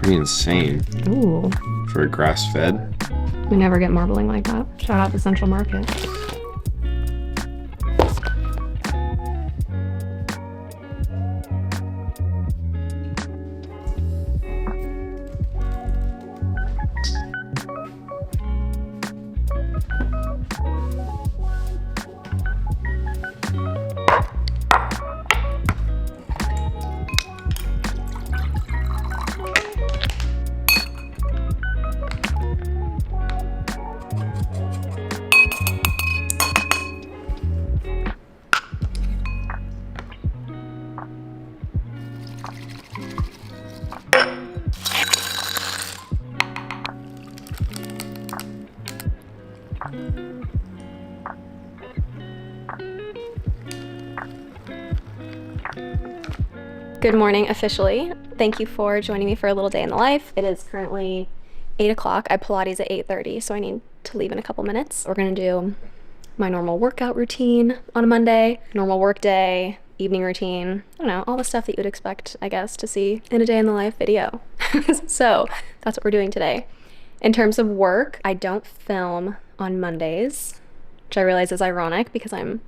Pretty insane. Ooh. For a grass-fed. We never get marbling like that. Shout out to Central Market. Good morning officially. Thank you for joining me for a little day in the life. It is currently 8 o'clock. I Pilates at 8:30, so I need to leave in a couple minutes. We're gonna do my normal workout routine on a Monday, normal work day, evening routine. I don't know, all the stuff that you would expect, I guess, to see in a day in the life video. So that's what we're doing today. In terms of work, I don't film on Mondays, which I realize is ironic because I'm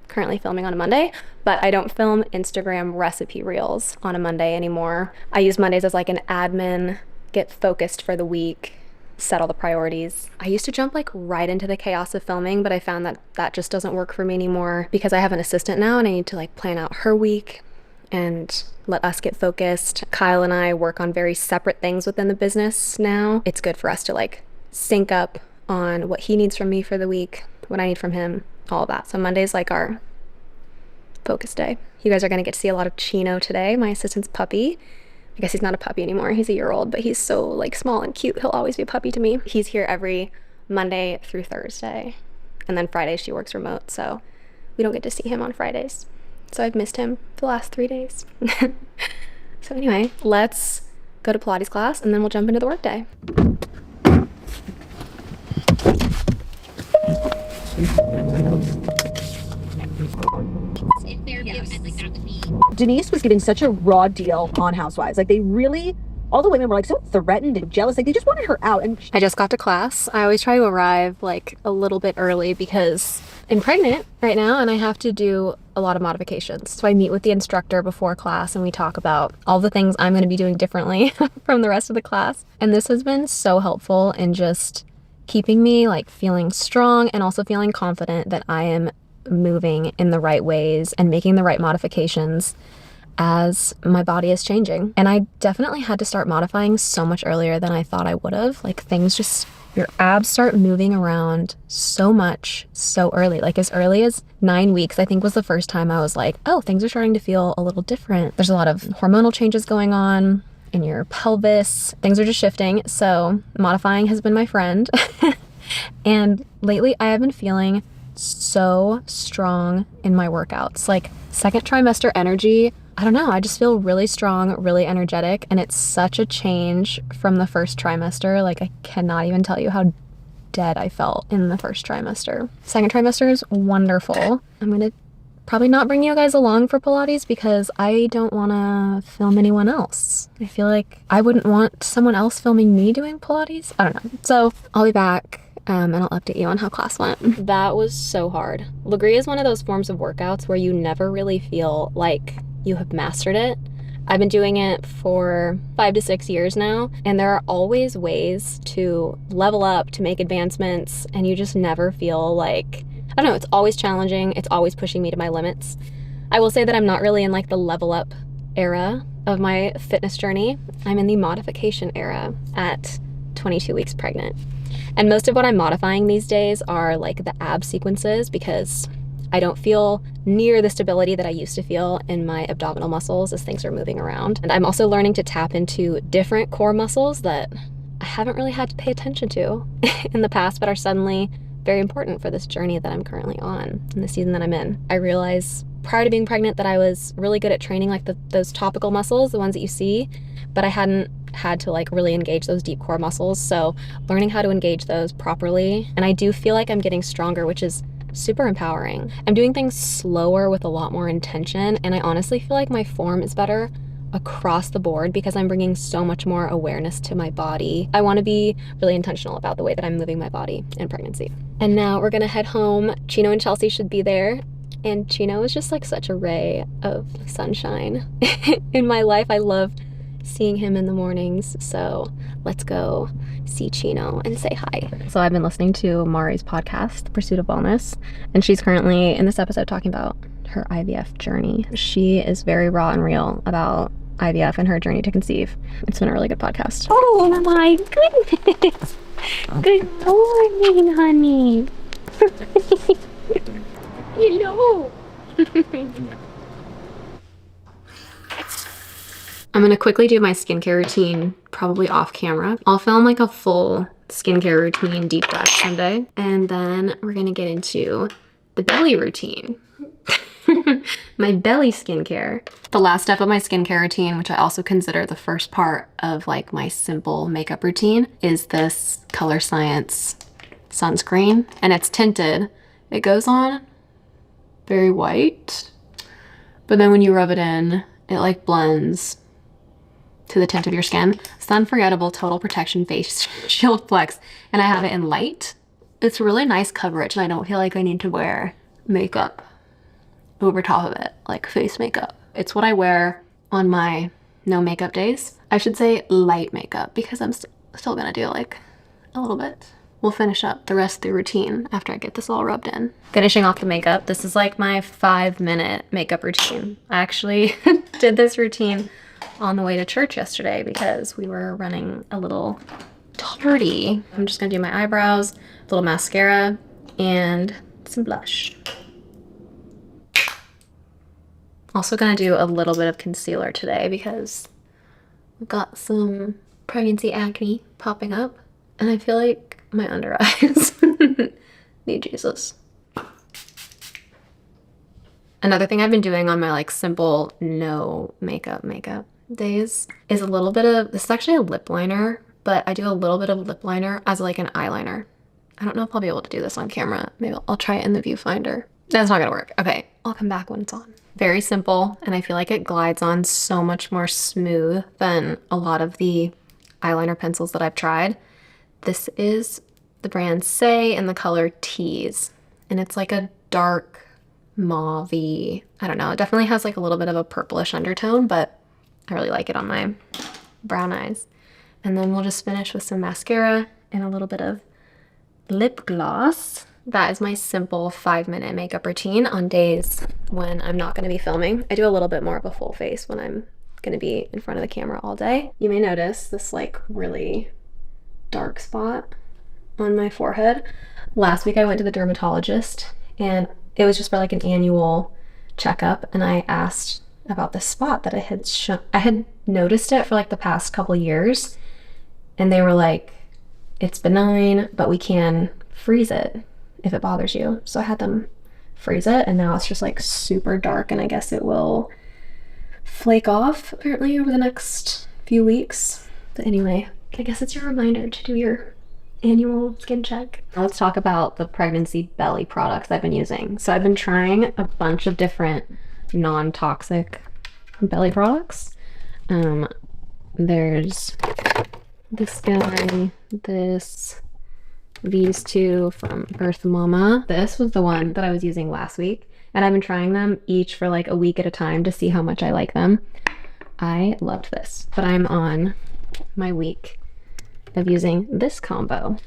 currently filming on a Monday, but I don't film Instagram recipe reels on a Monday anymore. I use Mondays as like an admin, get focused for the week, set all the priorities. I used to jump like right into the chaos of filming, but I found that that just doesn't work for me anymore because I have an assistant now and I need to like plan out her week and let us get focused. Kyle and I work on very separate things within the business now. It's good for us to like sync up on what he needs from me for the week, what I need from him, all of that. So Monday's like our focus day. You guys are gonna get to see a lot of Chino today, my assistant's puppy. I guess he's not a puppy anymore, he's a year-old, but he's so like small and cute, he'll always be a puppy to me. He's here every Monday through Thursday, and then Fridays she works remote, so we don't get to see him on Fridays. So I've missed him for the last 3 days. So anyway, let's go to Pilates class and then we'll jump into the workday. Denise was giving such a raw deal on Housewives. Like they really, all the women were like so threatened and jealous. Like they just wanted her out. And I just got to class. I always try to arrive like a little bit early because I'm pregnant right now and I have to do a lot of modifications. So I meet with the instructor before class and we talk about all the things I'm going to be doing differently from the rest of the class. And this has been so helpful in just keeping me like feeling strong and also feeling confident that I am moving in the right ways and making the right modifications as my body is changing. And I definitely had to start modifying so much earlier than I thought I would have. Like things just, your abs start moving around so much so early. Like as early as 9 weeks, I think was the first time I was like, oh, things are starting to feel a little different. There's a lot of hormonal changes going on in your pelvis. Things are just shifting. So modifying has been my friend. And lately I have been feeling so strong in my workouts. Like second trimester energy, I don't know, I just feel really strong, really energetic, and it's such a change from the first trimester. Like I cannot even tell you how dead I felt in the first trimester. Second trimester is wonderful. I'm gonna probably not bring you guys along for Pilates because I don't want to film anyone else. I feel like I wouldn't want someone else filming me doing Pilates. I don't know. So I'll be back and I'll update you on how class went. That was so hard. Legree is one of those forms of workouts where you never really feel like you have mastered it. I've been doing it for 5 to 6 years now, and there are always ways to level up, to make advancements, and you just never feel like, I don't know, it's always challenging, it's always pushing me to my limits. I will say that I'm not really in like the level up era of my fitness journey. I'm in the modification era at 22 weeks pregnant. And most of what I'm modifying these days are like the ab sequences, because I don't feel near the stability that I used to feel in my abdominal muscles as things are moving around. And I'm also learning to tap into different core muscles that I haven't really had to pay attention to in the past, but are suddenly very important for this journey that I'm currently on in the season that I'm in. I realized prior to being pregnant that I was really good at training like those topical muscles, the ones that you see, but I hadn't had to like really engage those deep core muscles. So learning how to engage those properly, and I do feel like I'm getting stronger, which is super empowering. I'm doing things slower with a lot more intention, and I honestly feel like my form is better across the board because I'm bringing so much more awareness to my body. I want to be really intentional about the way that I'm moving my body in pregnancy. And now we're gonna head home. Chino and Chelsea should be there, and Chino is just like such a ray of sunshine in my life. I love seeing him in the mornings, so let's go see Chino and say hi. So I've been listening to Mari's podcast, Pursuit of Wellness, and she's currently in this episode talking about her IVF journey. She is very raw and real about IVF and her journey to conceive. It's been a really good podcast. Oh my goodness. Good morning, honey. Hello. I'm gonna quickly do my skincare routine, probably off camera. I'll film like a full skincare routine deep dive someday. And then we're gonna get into the belly routine. My belly skincare. The last step of my skincare routine, which I also consider the first part of like my simple makeup routine, is this Color Science sunscreen. And it's tinted. It goes on very white, but then when you rub it in, it like blends to the tint of your skin. It's the Unforgettable Total Protection Face Shield Flex, and I have it in light. It's really nice coverage, and I don't feel like I need to wear makeup over top of it, like face makeup. It's what I wear on my no makeup days. I should say light makeup, because I'm still gonna do like a little bit. We'll finish up the rest of the routine after I get this all rubbed in. Finishing off the makeup, this is like my 5-minute makeup routine. I actually did this routine on the way to church yesterday because we were running a little tardy. I'm just gonna do my eyebrows, a little mascara, and some blush. Also gonna do a little bit of concealer today because I've got some pregnancy acne popping up, and I feel like my under eyes need Jesus. Another thing I've been doing on my like simple no makeup days is a little bit of, this is actually a lip liner, but I do a little bit of lip liner as like an eyeliner. I don't know if I'll be able to do this on camera. Maybe I'll try it in the viewfinder. That's not gonna work. Okay, I'll come back when it's on. Very simple, and I feel like it glides on so much more smooth than a lot of the eyeliner pencils that I've tried. This is the brand Say in the color Tease, and it's like a dark mauve-y, I don't know, it definitely has like a little bit of a purplish undertone, but I really like it on my brown eyes. And then we'll just finish with some mascara and a little bit of lip gloss. That is my simple 5-minute makeup routine on days when I'm not going to be filming. I do a little bit more of a full face when I'm going to be in front of the camera all day. You may notice this like really dark spot on my forehead. Last week I went to the dermatologist, and it was just for like an annual checkup, and I asked about this spot that I had noticed it for like the past couple years, and they were like, it's benign, but we can freeze it if it bothers you. So I had them freeze it, and now it's just like super dark, and I guess it will flake off apparently over the next few weeks. But anyway, I guess it's your reminder to do your annual skin check. Now let's talk about the pregnancy belly products I've been using. So I've been trying a bunch of different non-toxic belly products. There's this guy, these two from Earth Mama. This was the one that I was using last week, and I've been trying them each for like a week at a time to see how much I like them. I loved this, but I'm on my week of using this combo.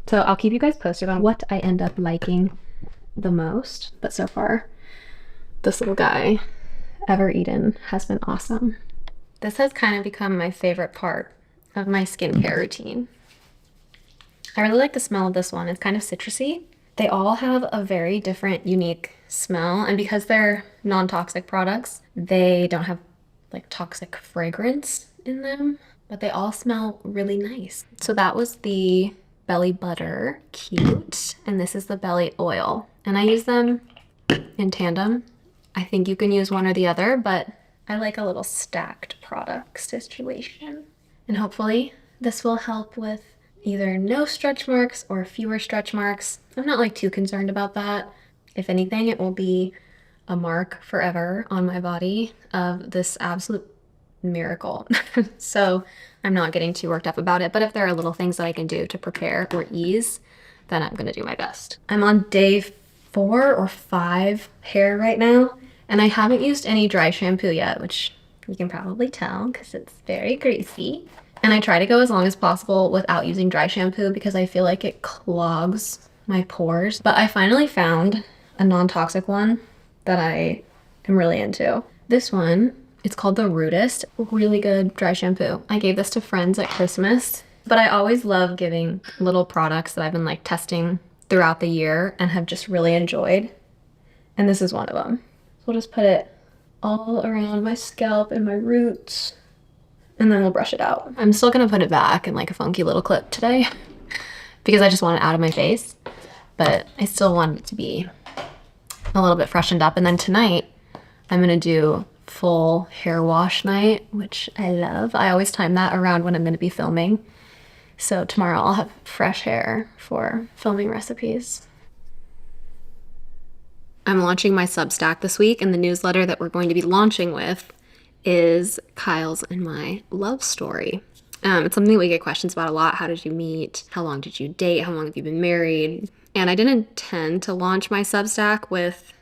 So I'll keep you guys posted on what I end up liking the most, but so far This little guy, Ever Eden, has been awesome. This has kind of become my favorite part of my skincare routine. I really like the smell of this one. It's kind of citrusy. They all have a very different, unique smell. And because they're non-toxic products, they don't have like toxic fragrance in them, but they all smell really nice. So that was the belly butter, cute. And this is the belly oil. And I use them in tandem. I think you can use one or the other, but I like a little stacked product situation. And hopefully this will help with either no stretch marks or fewer stretch marks. I'm not like too concerned about that. If anything, it will be a mark forever on my body of this absolute miracle. So I'm not getting too worked up about it, but if there are little things that I can do to prepare or ease, then I'm gonna do my best. I'm on day 4 or 5 hair right now, and I haven't used any dry shampoo yet, which you can probably tell because it's very greasy. And I try to go as long as possible without using dry shampoo because I feel like it clogs my pores. But I finally found a non-toxic one that I am really into. This one, it's called the Rudest. Really good dry shampoo. I gave this to friends at Christmas, but I always love giving little products that I've been like testing throughout the year and have just really enjoyed. And this is one of them. So we'll just put it all around my scalp and my roots, and then we'll brush it out. I'm still gonna put it back in like a funky little clip today because I just want it out of my face, but I still want it to be a little bit freshened up. And then tonight I'm gonna do full hair wash night, which I love. I always time that around when I'm gonna be filming. So tomorrow I'll have fresh hair for filming recipes. I'm launching my Substack this week, and the newsletter that we're going to be launching with is Kyle's and my love story. It's something we get questions about a lot. How did you meet? How long did you date? How long have you been married? And I didn't intend to launch my Substack with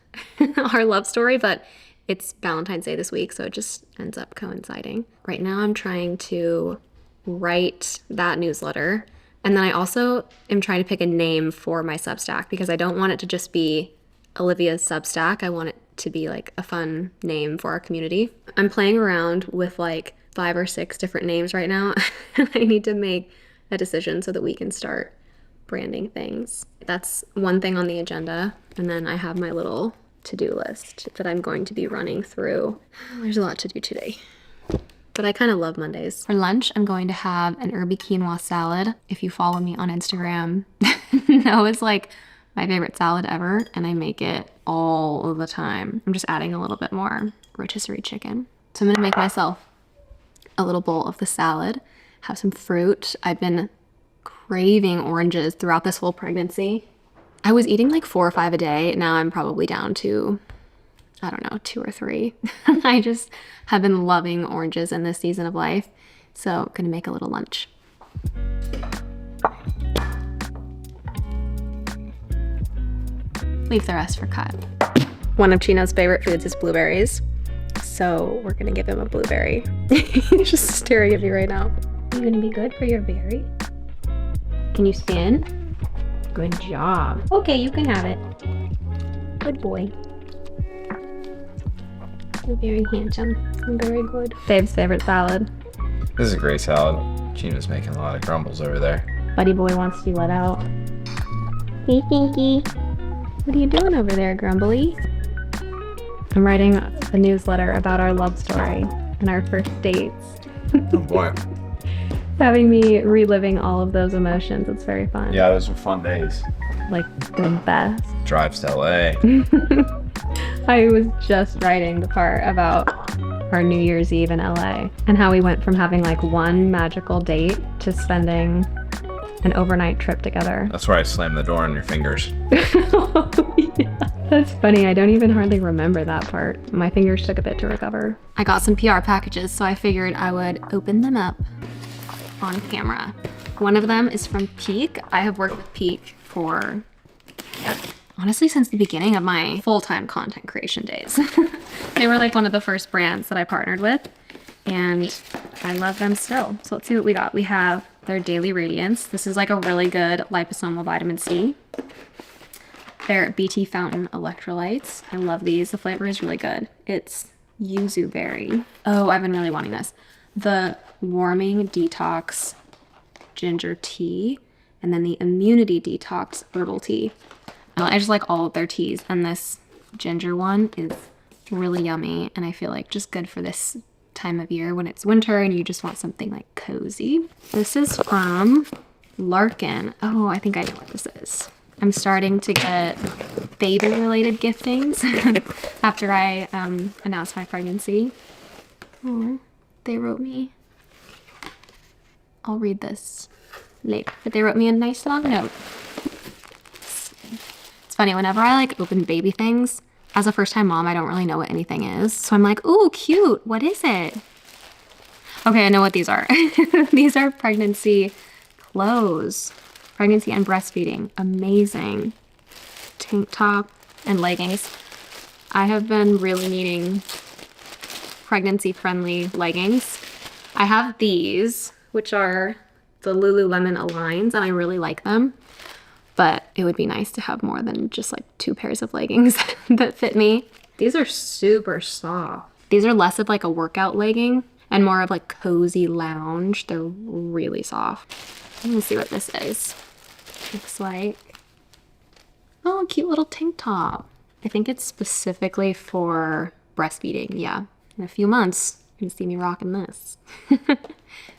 our love story, but it's Valentine's Day this week, so it just ends up coinciding. Right now I'm trying to write that newsletter, and then I also am trying to pick a name for my Substack because I don't want it to just be Olivia's Substack. I want it to be like a fun name for our community. I'm playing around with like 5 or 6 different names right now. I need to make a decision so that we can start branding things. That's one thing on the agenda. And then I have my little to-do list that I'm going to be running through. There's a lot to do today, but I kind of love Mondays. For lunch, I'm going to have an herby quinoa salad. If you follow me on Instagram, no, it's like my favorite salad ever, and I make it all the time. I'm just adding a little bit more rotisserie chicken. So I'm gonna make myself a little bowl of the salad, have some fruit. I've been craving oranges throughout this whole pregnancy. I was eating like 4 or 5 a day. Now I'm probably down to, I don't know, 2 or 3. I just have been loving oranges in this season of life. So I'm gonna make a little lunch. Leave the rest for Kyle. One of Chino's favorite foods is blueberries. So we're gonna give him a blueberry. He's just staring at me right now. You gonna be good for your berry? Can you stand? Good job. Okay, you can have it. Good boy. You're very handsome and very good. Babe's favorite salad. This is a great salad. Chino's making a lot of crumbles over there. Buddy boy wants to be let out. Hey, Stinky. What are you doing over there, Grumbly? I'm writing a newsletter about our love story and our first dates. Oh boy. Having me reliving all of those emotions. It's very fun. Yeah, those were fun days. Like the best. Drives to LA. I was just writing the part about our New Year's Eve in LA and how we went from having like one magical date to spending an overnight trip together. That's where I slammed the door on your fingers. Oh, yeah. That's funny. I don't even hardly remember that part. My fingers took a bit to recover. I got some PR packages, so I figured I would open them up on camera. One of them is from Peak. I have worked with Peak for honestly since the beginning of my full-time content creation days. They were like one of the first brands that I partnered with, and I love them still. So let's see what we got. We have their Daily Radiance. This is like a really good liposomal vitamin C. They're BT Fountain electrolytes. I love these. The flavor is really good. It's yuzu berry. Oh, I've been really wanting this. The warming detox ginger tea, and then the immunity detox herbal tea. I just like all of their teas, and this ginger one is really yummy, and I feel like just good for this time of year when it's winter and you just want something like cozy. This is from Larkin. Oh, I think I know what this is. I'm starting to get baby related giftings after I announced my pregnancy. Oh, they wrote me, I'll read this later, but they wrote me a nice long note. It's funny, whenever I like open baby things, as a first time mom, I don't really know what anything is. So I'm like, ooh, cute. What is it? Okay, I know what these are. These are pregnancy clothes. Pregnancy and breastfeeding. Amazing. Tank top and leggings. I have been really needing pregnancy friendly leggings. I have these, which are the Lululemon Aligns, and I really like them. But it would be nice to have more than just like 2 pairs of leggings that fit me. These are super soft. These are less of like a workout legging and more of like cozy lounge. They're really soft. Let me see what this is. Looks like, oh, a cute little tank top. I think it's specifically for breastfeeding. Yeah, in a few months, you're gonna see me rocking this.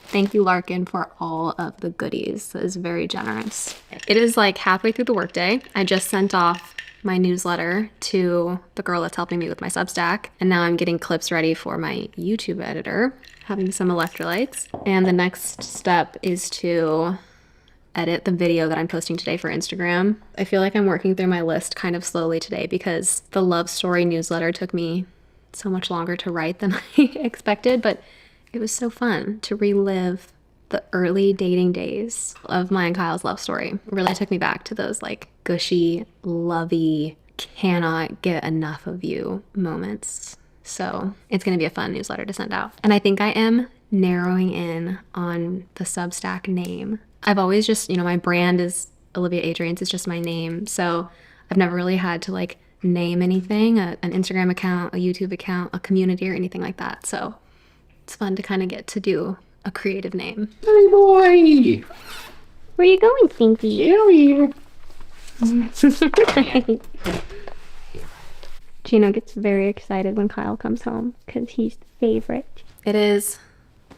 Thank you, Larkin, for all of the goodies. That is very generous. It is like halfway through the workday. I just sent off my newsletter to the girl that's helping me with my Substack, and now I'm getting clips ready for my YouTube editor, having some electrolytes. And the next step is to edit the video that I'm posting today for Instagram. I feel like I'm working through my list kind of slowly today because the love story newsletter took me so much longer to write than I expected, but it was so fun to relive the early dating days of my and Kyle's love story. It really took me back to those like gushy, lovey, cannot get enough of you moments. So it's gonna be a fun newsletter to send out. And I think I am narrowing in on the Substack name. I've always just, my brand is Olivia Adrians, it's just my name. So I've never really had to like name anything, an Instagram account, a YouTube account, a community, or anything like that. So it's fun to kind of get to do a creative name. Hey boy! Where you going, Pinky? Here. Chino gets very excited when Kyle comes home because he's the favorite. It is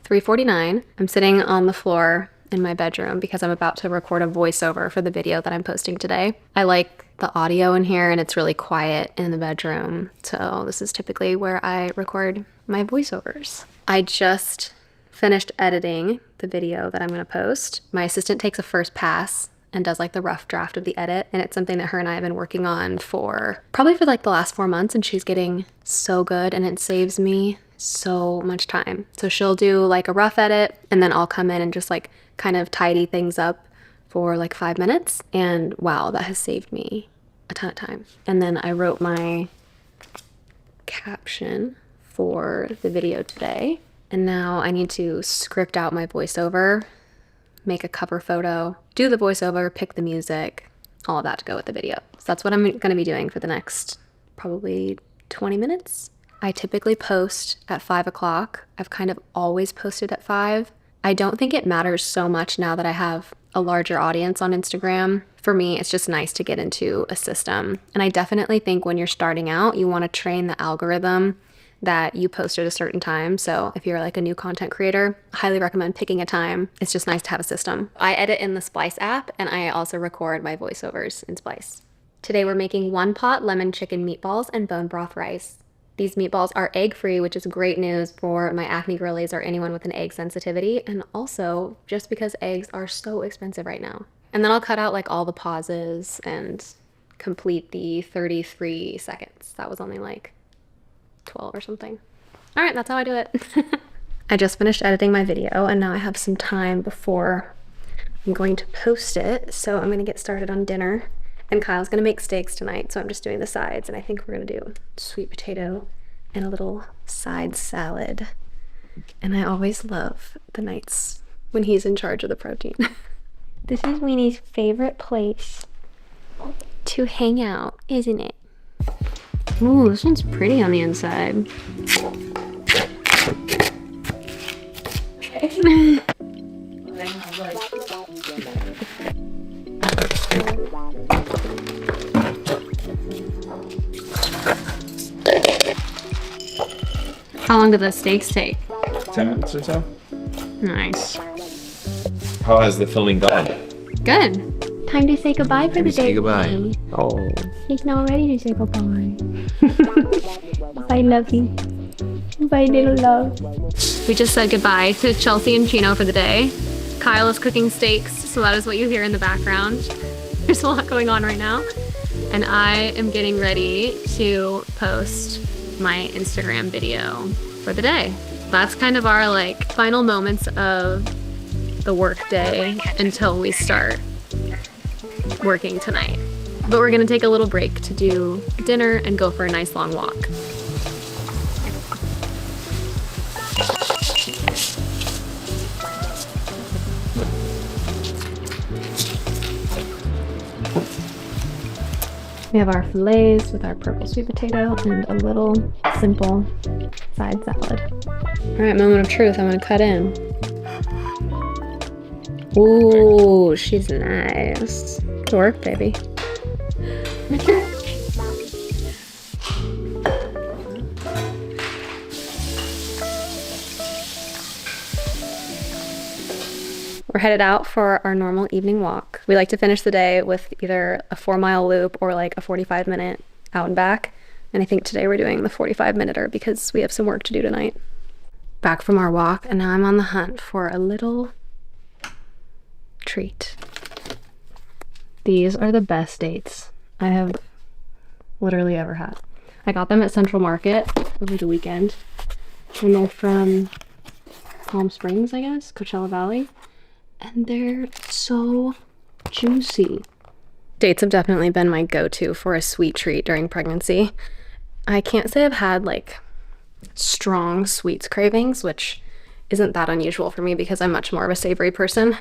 3:49. I'm sitting on the floor in my bedroom because I'm about to record a voiceover for the video that I'm posting today. I like the audio in here and it's really quiet in the bedroom. So this is typically where I record my voiceovers. I just finished editing the video that I'm gonna post. My assistant takes a first pass and does like the rough draft of the edit. And it's something that her and I have been working on for probably for like the last 4 months, and she's getting so good and it saves me so much time. So she'll do like a rough edit and then I'll come in and just like kind of tidy things up for like 5 minutes. And wow, that has saved me a ton of time. And then I wrote my caption for the video today. And now I need to script out my voiceover, make a cover photo, do the voiceover, pick the music, all of that to go with the video. So that's what I'm going to be doing for the next probably 20 minutes. I typically post at 5 o'clock. I've kind of always posted at 5. I don't think it matters so much now that I have a larger audience on Instagram. For me, it's just nice to get into a system. And I definitely think when you're starting out, you want to train the algorithm that you post at a certain time. So if you're like a new content creator, I highly recommend picking a time. It's just nice to have a system. I edit in the Splice app and I also record my voiceovers in Splice. Today we're making 1-pot lemon chicken meatballs and bone broth rice. These meatballs are egg-free, which is great news for my acne girlies or anyone with an egg sensitivity, and also just because eggs are so expensive right now. And then I'll cut out like all the pauses and complete the 33 seconds. That was only like 12 or something. All right, that's how I do it. I just finished editing my video and now I have some time before I'm going to post it. So I'm gonna get started on dinner. And Kyle's gonna make steaks tonight, so I'm just doing the sides, and I think we're gonna do sweet potato and a little side salad. And I always love the nights when he's in charge of the protein. This is Weenie's favorite place. to hang out, isn't it? Ooh, this one's pretty on the inside. How long do the steaks take? 10 minutes or so. Nice. How has the filming gone? Good. Time to say goodbye for the day. Say goodbye. Oh. He's not ready to say goodbye. Bye, lovey. Bye, little love. We just said goodbye to Chelsea and Chino for the day. Kyle is cooking steaks, so that is what you hear in the background. There's a lot going on right now. And I am getting ready to post my Instagram video for the day. That's kind of our like final moments of the work day until we start working tonight. But we're gonna take a little break to do dinner and go for a nice long walk. We have our fillets with our purple sweet potato and a little simple side salad. All right, moment of truth, I'm gonna cut in. Ooh, she's nice. Good work, baby. We're headed out for our normal evening walk. We like to finish the day with either a 4-mile loop or like a 45-minute out and back. And I think today we're doing the 45-minuter because we have some work to do tonight. Back from our walk, and now I'm on the hunt for a little treat. These are the best dates I have literally ever had. I got them at Central Market over the weekend. And they're from Palm Springs, I guess, Coachella Valley. And they're so juicy. Dates have definitely been my go-to for a sweet treat during pregnancy. I can't say I've had like strong sweets cravings, which isn't that unusual for me because I'm much more of a savory person.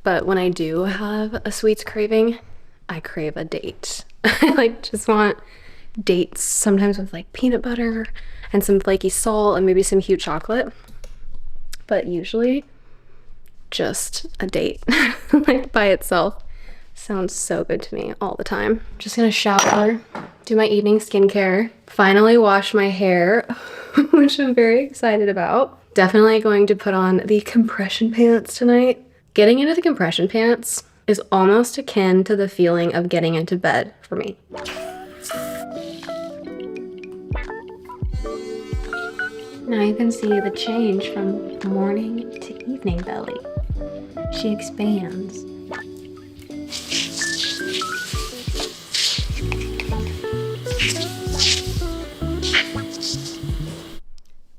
But when I do have a sweets craving, I crave a date. I like just want dates, sometimes with like peanut butter and some flaky salt and maybe some huge chocolate. But usually just a date like by itself sounds so good to me all the time. Just gonna shower, do my evening skincare, finally wash my hair, which I'm very excited about. Definitely going to put on the compression pants tonight. Getting into the compression pants is almost akin to the feeling of getting into bed for me. Now you can see the change from morning to evening belly. She expands.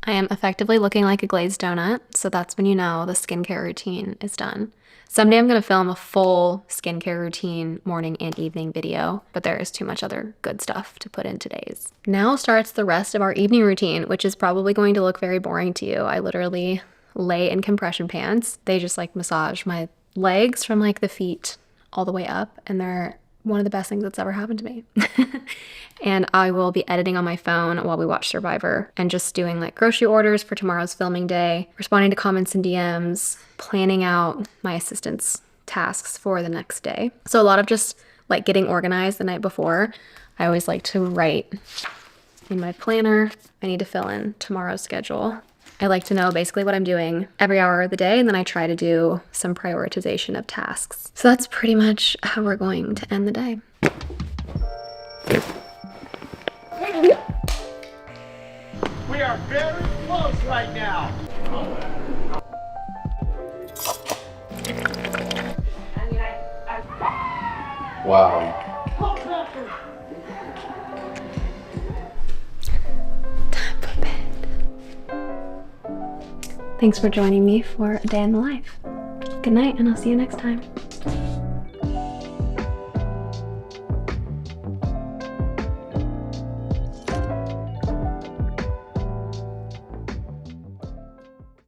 I am effectively looking like a glazed donut, so that's when you know the skincare routine is done. Someday I'm gonna film a full skincare routine morning and evening video, but there is too much other good stuff to put in today's. Now starts the rest of our evening routine, which is probably going to look very boring to you. I literally lay in compression pants. They just like massage my legs from like the feet all the way up, and they're one of the best things that's ever happened to me. And I will be editing on my phone while we watch Survivor and just doing like grocery orders for tomorrow's filming day, responding to comments and DMs, planning out my assistant's tasks for the next day. So a lot of just like getting organized the night before. I always like to write in my planner. I need to fill in tomorrow's schedule. I like to know basically what I'm doing every hour of the day, and then I try to do some prioritization of tasks. So that's pretty much how we're going to end the day. We are very close right now. Wow. Time for bed. Thanks for joining me for a day in the life. Good night, and I'll see you next time.